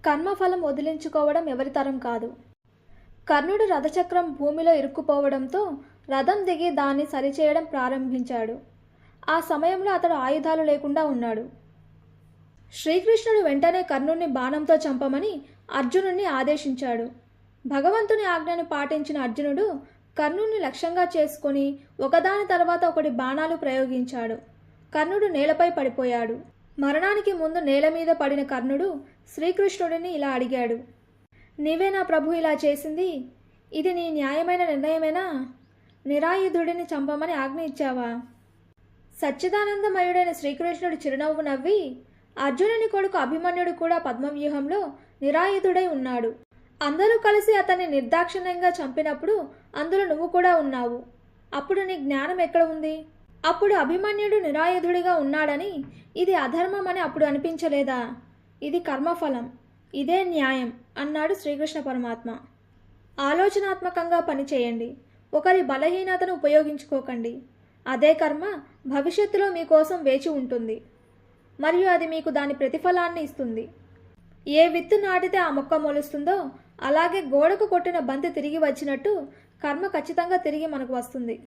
కర్మఫలం వదిలించుకోవడం ఎవరి తరం కాదు. కర్ణుడు రథచక్రం భూమిలో ఇరుక్కుపోవడంతో రథం దిగి దాన్ని సరిచేయడం ప్రారంభించాడు. ఆ సమయంలో అతడు ఆయుధాలు లేకుండా ఉన్నాడు. శ్రీకృష్ణుడు వెంటనే కర్ణుడిని బాణంతో చంపమని అర్జునుడిని ఆదేశించాడు. భగవంతుని ఆజ్ఞను పాటించిన అర్జునుడు కర్ణుడిని లక్ష్యంగా చేసుకుని ఒకదాని తర్వాత ఒకటి బాణాలు ప్రయోగించాడు. కర్ణుడు నేలపై పడిపోయాడు. మరణానికి ముందు నేల మీద పడిన కర్ణుడు శ్రీకృష్ణుడిని ఇలా అడిగాడు, నీవే నా ప్రభు ఇలా చేసింది? ఇది నీ న్యాయమైన నిర్ణయమేనా? నిరాయుధుడిని చంపమని ఆజ్ఞ ఇచ్చావా? సచ్చిదానందమయుడైన శ్రీకృష్ణుడు చిరునవ్వు నవ్వి, అర్జునుని కొడుకు అభిమన్యుడు కూడా పద్మవ్యూహంలో నిరాయుధుడై ఉన్నాడు. అందరూ కలిసి అతన్ని నిర్దాక్షిణ్యంగా చంపినప్పుడు అందులో నువ్వు కూడా ఉన్నావు. అప్పుడు నీ జ్ఞానం ఎక్కడ ఉంది? అప్పుడు అభిమన్యుడు నిరాయుధుడిగా ఉన్నాడని, ఇది అధర్మమని అప్పుడు అనిపించలేదా? ఇది కర్మఫలం, ఇదే న్యాయం అన్నాడు శ్రీకృష్ణ పరమాత్మ. ఆలోచనాత్మకంగా పనిచేయండి. ఒకరి బలహీనతను ఉపయోగించుకోకండి. అదే కర్మ భవిష్యత్తులో మీకోసం వేచి ఉంటుంది మరియు అది మీకు దాని ప్రతిఫలాన్ని ఇస్తుంది. ఏ విత్తు నాటితే ఆ మొక్క మొలుస్తుందో అలాగే గోడకు కొట్టిన బంతి తిరిగి వచ్చినట్టు కర్మ ఖచ్చితంగా తిరిగి మనకు వస్తుంది.